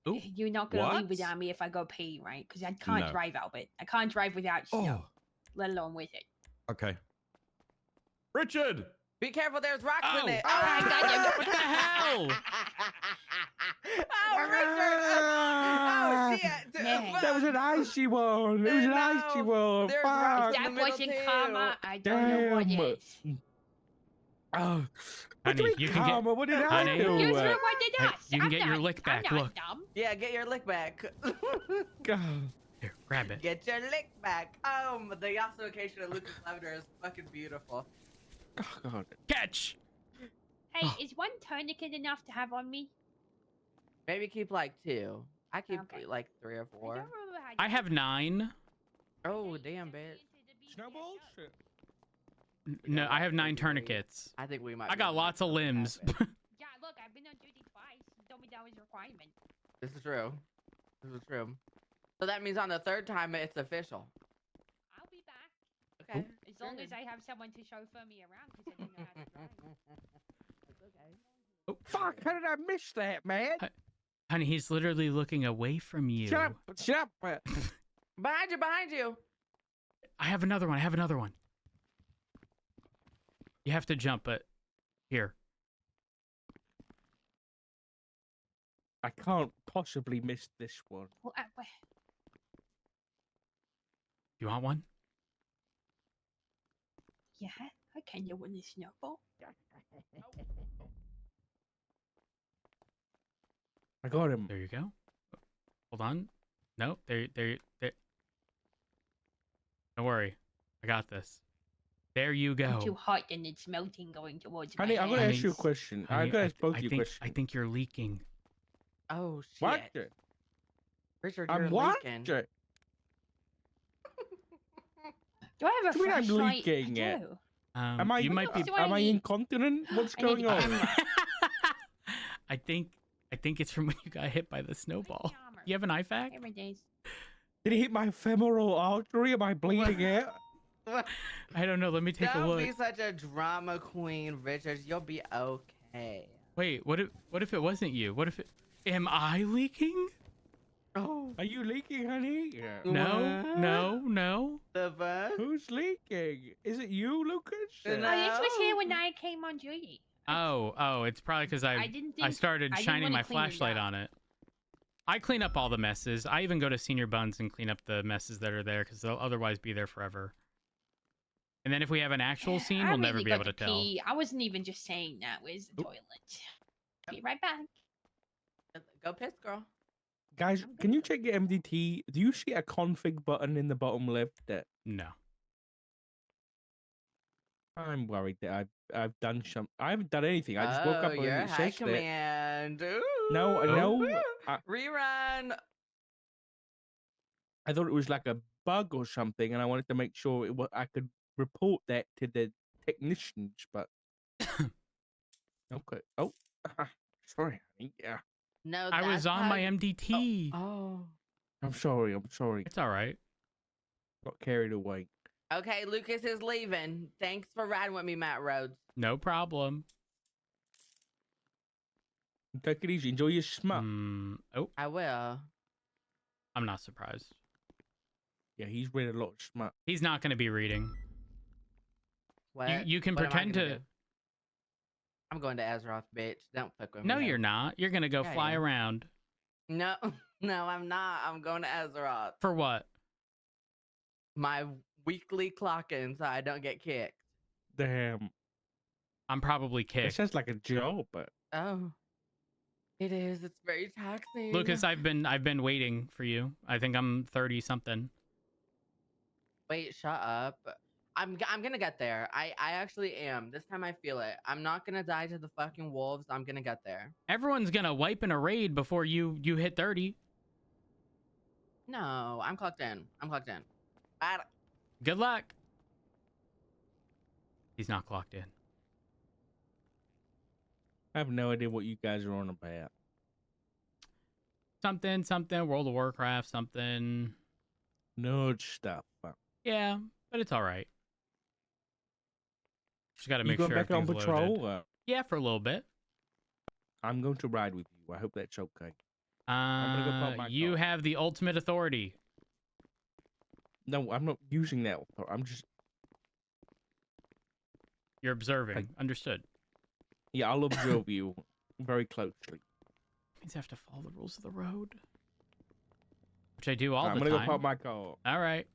Ooh. You're not gonna What? leave without me if I go pee, right? Because I can't No. drive, Albert. I can't drive without snow, Oh, let alone with it. okay. Richard. Be careful, there's rocks in it. Oh, I got you. What the hell? Oh, Richard! Oh, shit! Man. That was an icy one. It was an icy No, one. there's rocks Fuck. in That the middle wasn't too. karma. I don't know what Damn. is. Oh. Honey, What you do can get- karma? What did Honey. I You do? threw one at Hey, us. you can I'm get your not- lick back, I'm not look. dumb. Yeah, get your lick back. God. Here, grab it. Get your lick back. The ossification of Lucas Lavender is fucking beautiful. Oh, God. Catch! Hey, Oh. is one tourniquet enough to have on me? Maybe keep like 2. I keep Okay. like 3 or I 4. don't remember how to I do have it. 9. Oh, damn, bitch. Snowballs? No, I have 9 tourniquets. I think we might. I be got able to lots make of something limbs. happen. Yeah, look, I've been on duty twice. You told me that was a requirement. This is true. This is true. So that means on the 3rd time it's official. I'll be back. Okay. As long Good. as I have someone to chauffeur me around because I don't know how to drive. It's okay. Oh, Fuck, how did I miss that, man? honey, he's literally looking away from you. Shut up. Shut up. Behind you, behind you. I have another one. You have to jump, but here. I can't possibly miss this one. Well, You want one? yeah, I kind of want a snowball. I got him. There you go. Hold on. No, there. Don't worry. I got this. There you go. I'm too hot and it's melting going towards Honey, my I'm gonna head. ask you a Honey, question. I'm Honey, gonna ask both I you a think, question. I think you're leaking. Oh shit. What? Richard, you're I'm what? leaking. Do I have a What do you mean I'm flashlight? leaking I it? do. Am I? You might be. Do I Am I need- incontinent? What's I need going on? armor. I think it's from when you got hit by the snowball. armor? You have an IFAC? Here it is. Did it hit my femoral artery? Am I bleeding out? I don't know. Let me take a Don't look. be such a drama queen, Richard. You'll be okay. Wait, what if it wasn't you? What if it? Am I leaking? Oh, Are you leaking, honey? Yeah. No, What? no. the fuck? Who's leaking? Is it you, Lucas? No. Oh, this was here when I came on duty. Oh, it's probably because I didn't think I started I didn't shining wanna my clean it flashlight up. on it. I clean up all the messes. I even go to Senior Buns and clean up the messes that are there because they'll otherwise be there forever. And then if we have an actual scene, I we'll never really be got able to tell. pee. I wasn't even just saying that. Where's the toilet? Be right back. Go piss, girl. Guys, can you check your MDT? Do you see a config button in the bottom left? That No. I'm worried that I've done some. I haven't done anything. I just woke up and You're it high says that. command. Ooh. No, no. Rerun. I thought it was like a bug or something, and I wanted to make sure it was, I could report that to the technicians, but okay. Oh, sorry, honey. Yeah, No, I was that's on how my you- MDT. Oh. I'm sorry. I'm sorry. It's all right. Got carried away. Okay, Lucas is leaving. Thanks for riding with me, Matt Rhodes. No problem. Take it easy. Enjoy your smut. Oh, I will. I'm not surprised. Yeah, he's read a lot of smut. He's not going to be reading. What? You can What am I pretend gonna to. do? I'm going to Azeroth, bitch. Don't fuck with me. No, hoe. you're not. You're going to go Yeah, I fly am. around. No, no, I'm not. I'm going to Azeroth. For what? My weekly clock-in so I don't get kicked. Damn. I'm probably It kicked. sounds like a job, but Oh. It is. It's very taxing. Lucas, I've been waiting for you. I think I'm 30 something. Wait, shut up. I'm gonna get there. I actually am. This time I feel it. I'm not gonna die to the fucking wolves. I'm gonna get there. Everyone's gonna wipe in a raid before you hit 30. No, I'm clocked in. I'm clocked in. Good luck. He's not clocked in. I have no idea what you guys are on about. Something, World of Warcraft, something. Nerd stuff. Yeah, but it's all right. Just got to You make going sure back on everything's patrol? loaded. Yeah, for a little bit. I'm going to ride with you. I hope that's okay. I'm gonna go park my You car. have the ultimate authority. No, I'm not using that. I'm just. You're observing. Understood. Yeah, I'll observe you very closely. Means I have to follow the rules of the road, which I do all I'm the gonna time. go park my car. All right.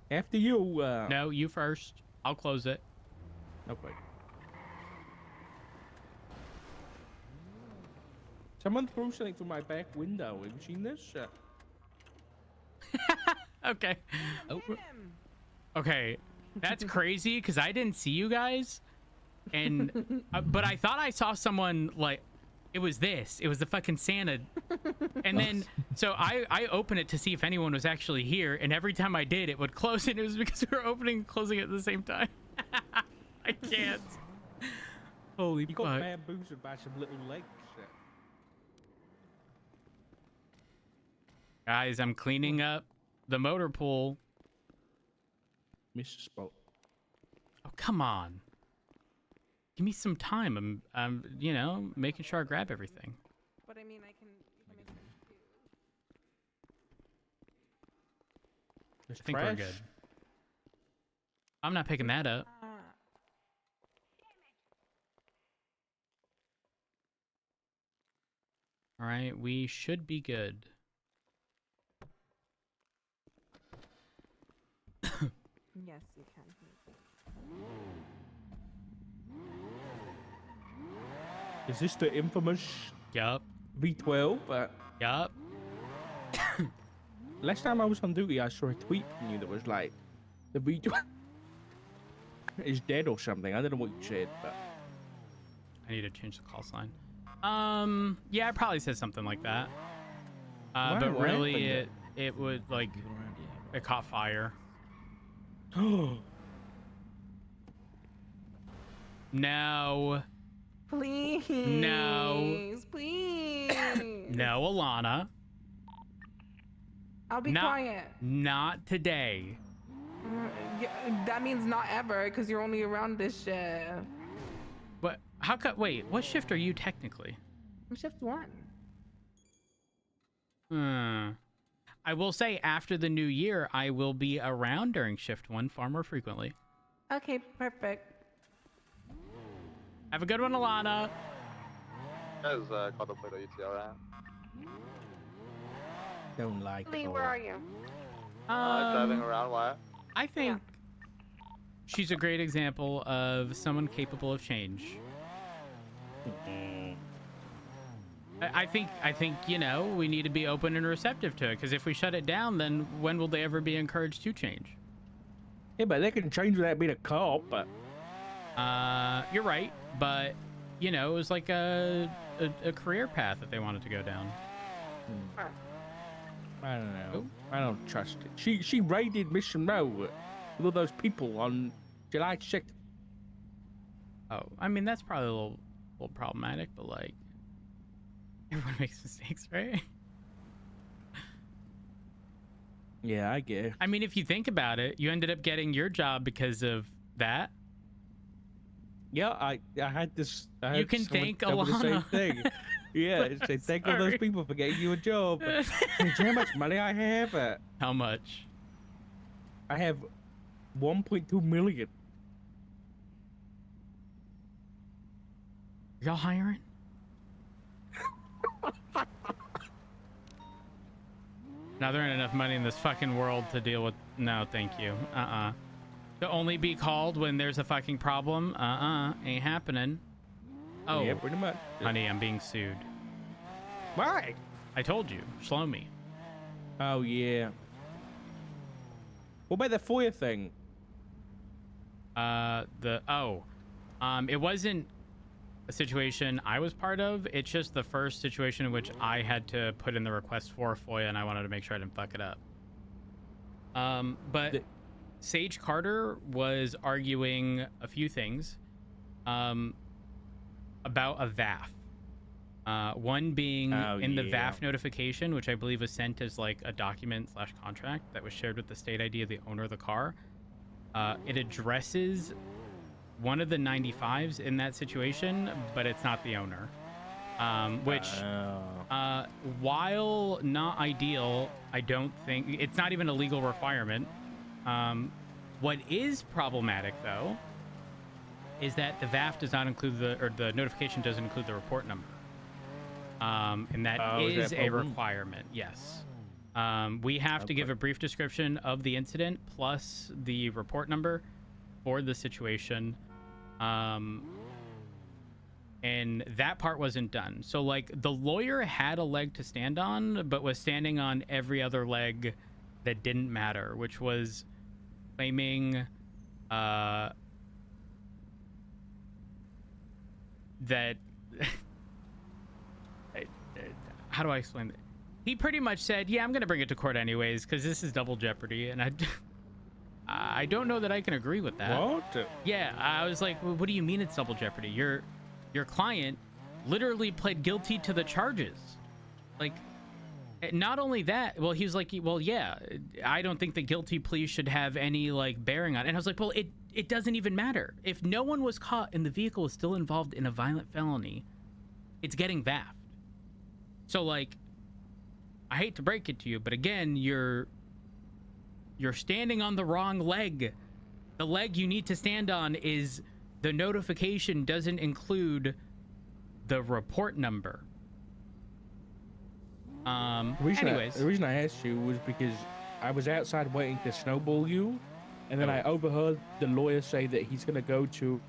After you. No, you first. I'll close it. Okay. Someone threw something through my back window. Have you seen this? Okay. Oh. Okay. That's crazy because I didn't see you guys, and but I thought I saw someone like. It was this. It was the fucking Santa. And then, so I opened it to see if anyone was actually here. And every time I did, it would close. And it was because we were opening and closing at the same time. I can't. Holy You got fuck. bamboozled by some little legs. Guys, I'm cleaning up the motor pool. Missed a spot. Oh, come on. Give me some time. I'm, you know, making sure I grab everything. But I mean, I can. You can make them choose. There's I think we're trash. good. I'm not picking that up. All right, we should be good. Yes, you can. Is this the infamous Yup. V12? Yup. Last time I was on duty, I saw a tweet from you that was like, the V12 is dead or something. I don't know what you said, but I need to change the call sign. Yeah, I probably said something like that. Why? But What really, happened? it would like it caught fire. No, Please. Please. no, Alana, I'll be not quiet. not today. Yeah, that means not ever, because you're only around this shift. But how could wait? What shift are you technically? I'm shift 1. I will say after the new year, I will be around during shift 1 far more frequently. Okay, perfect. Have a good one, Alana. Guys, contemplate UTR. Don't like Lee, it. where are you? Driving around, why? I think she's a great example of someone capable of change. I think you know, we need to be open and receptive to it, because if we shut it down, then when will they ever be encouraged to change? Yeah, but they can change without being a cop. But you're right, but you know, it was like a career path that they wanted to go down. I don't know. I don't trust it. She raided Mission Row with all those people on July 6th. Oh, I mean, that's probably a little problematic, but like, everyone makes mistakes, right? Yeah, I get it. I mean, if you think about it, you ended up getting your job because of that. Yeah, I had this. You can thank tell me the same Alana. thing. Yeah, say thank all those Sorry. people for getting you a job. Do you know how much money I have? How much? I have 1.2 million. Y'all hiring? Now there ain't enough money in this fucking world to deal with. No, thank you. To only be called when there's a fucking problem? Ain't happening. Oh, Yeah, pretty much. honey, I'm being sued. Why? I told you. Slow me. Oh, yeah. What about the FOIA thing? It wasn't a situation I was part of. It's just the first situation in which I had to put in the request for FOIA, and I wanted to make sure I didn't fuck it up. But Sage Carter was arguing a few things about a VAF. One being in the VAF notification, which I believe was sent as like a document/contract that was shared with the state ID of the owner of the car. It addresses one of the 95s in that situation, but it's not the owner. Which, while not ideal, I don't think it's not even a legal requirement. What is problematic though is that the VAF does not include the notification doesn't include the report number. And that is a requirement. Yes. We have to give a brief description of the incident plus the report number for the situation. And that part wasn't done. So like the lawyer had a leg to stand on, but was standing on every other leg that didn't matter, which was claiming that how do I explain that? He pretty much said, yeah, I'm gonna bring it to court anyways because this is double jeopardy, and I don't know that I can agree with that. What? Yeah, I was like, well, what do you mean it's double jeopardy? Your client literally pled guilty to the charges. Like, not only that, well, he was like, well, yeah, I don't think the guilty plea should have any like bearing on it. And I was like, well, it doesn't even matter. If no one was caught and the vehicle is still involved in a violent felony, it's getting VAF'd. So like, I hate to break it to you, but again, you're standing on the wrong leg. The leg you need to stand on is the notification doesn't include the report number. Anyways, the reason I asked you was because I was outside waiting to snowball you, and then I overheard the lawyer say that he's gonna go to,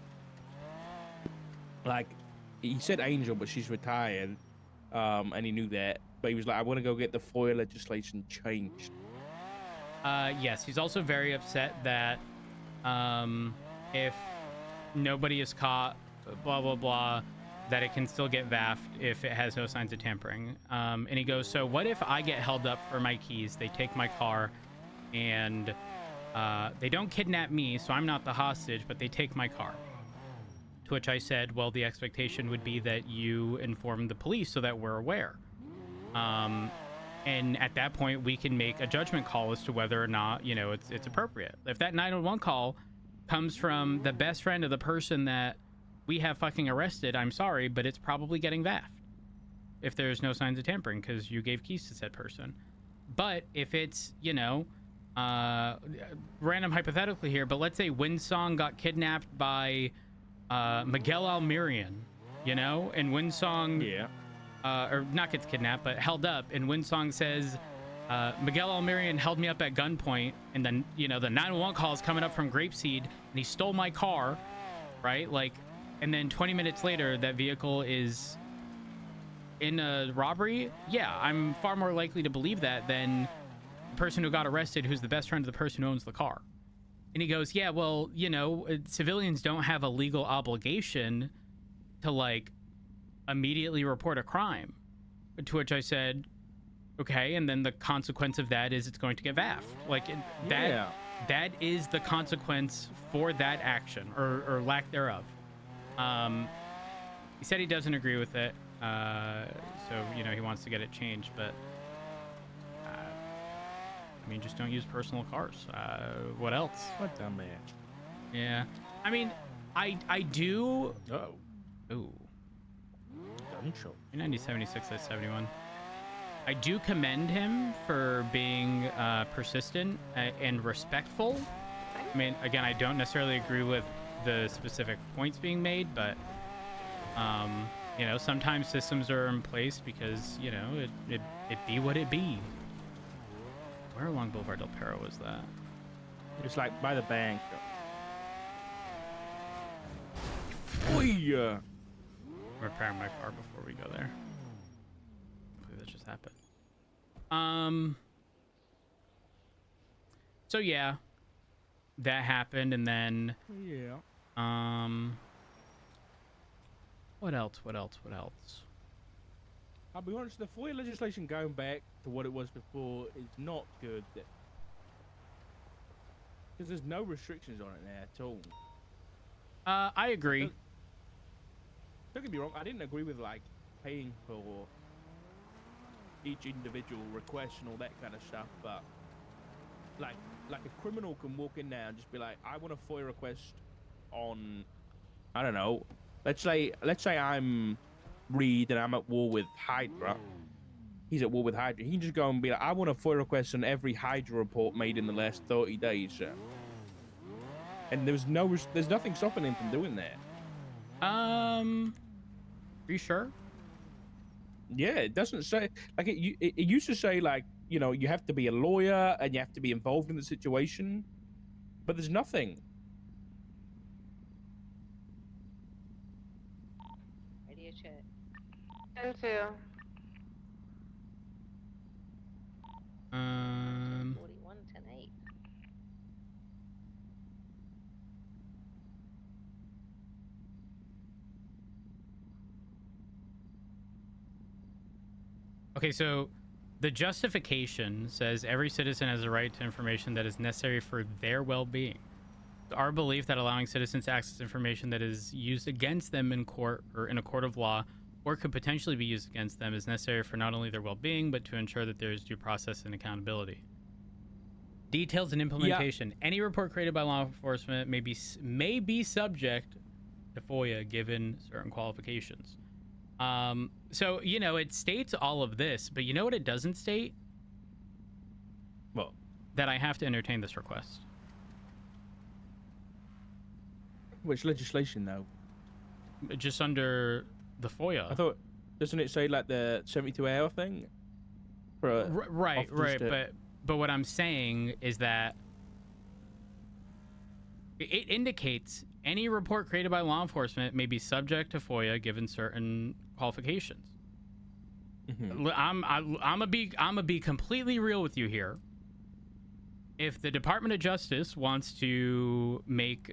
like, he said Angel, but she's retired, and he knew that. But he was like, I want to go get the FOIA legislation changed. Yes, he's also very upset that if nobody is caught, blah blah blah, that it can still get VAF'd if it has no signs of tampering. And he goes, so what if I get held up for my keys? They take my car and they don't kidnap me, so I'm not the hostage, but they take my car. To which I said, well, the expectation would be that you inform the police so that we're aware. And at that point, we can make a judgment call as to whether or not, you know, it's appropriate. If that 911 call comes from the best friend of the person that we have fucking arrested, I'm sorry, but it's probably getting VAF'd if there's no signs of tampering because you gave keys to said person. But if it's, you know, random hypothetically here, but let's say Winsong got kidnapped by Miguel Almirian, you know, and Winsong, or not gets kidnapped, but held up, and Winsong says, Miguel Almirian held me up at gunpoint, and then, you know, the 911 call is coming up from Grapeseed, and he stole my car, right? Like, and then 20 minutes later, that vehicle is in a robbery. Yeah, I'm far more likely to believe that than the person who got arrested, who's the best friend of the person who owns the car. And he goes, yeah, well, you know, civilians don't have a legal obligation to, like, immediately report a crime. To which I said, okay, and then the consequence of that is it's going to get VAF'd. Like, that is the consequence for that action, or lack thereof. He said he doesn't agree with it, so, you know, he wants to get it changed, but I mean, just don't use personal cars. What else? What the man? Yeah. I mean, I do. Oh. Ooh. Gunshot. 9076 I do commend him for being persistent and respectful. I mean, again, I don't necessarily agree with the specific points being made, but you know, sometimes systems are in place because, you know, it be what it be. Where along Boulevard Del Perro was that? It's like by the bank. Oh yeah. Repairing my car before we go there. Hopefully that just happened. So yeah, that happened, and then what else? I'll be honest, the FOIA legislation going back to what it was before is not good. Because there's no restrictions on it now at all. I agree. Don't get me wrong, I didn't agree with, like, paying for each individual request and all that kind of stuff, but like a criminal can walk in now and just be like, I want a FOIA request on, I don't know, let's say I'm Reed and I'm at war with Hydra. He's at war with Hydra. He can just go and be like, I want a FOIA request on every Hydra report made in the last 30 days. And there's nothing stopping him from doing that. Are you sure? Yeah, it doesn't say, like, it used to say, like, you know, you have to be a lawyer and you have to be involved in the situation, but there's nothing. Radio chat. 10-2. 41, 10-8. Okay, so the justification says every citizen has a right to information that is necessary for their well-being. Our belief that allowing citizens to access information that is used against them in court or in a court of law or could potentially be used against them is necessary for not only their well-being, but to ensure that there is due process and accountability. Details and implementation. Any report created by law enforcement may be subject to FOIA given certain qualifications. So, you know, it states all of this, but you know what it doesn't state? Well, that I have to entertain this request. Which legislation, though? Just under the FOIA. I thought, doesn't it say, like, the 72-hour thing? For right, but what I'm saying is that it indicates any report created by law enforcement may be subject to FOIA given certain qualifications. Mm-hmm. I'm gonna be completely real with you here. If the Department of Justice wants to make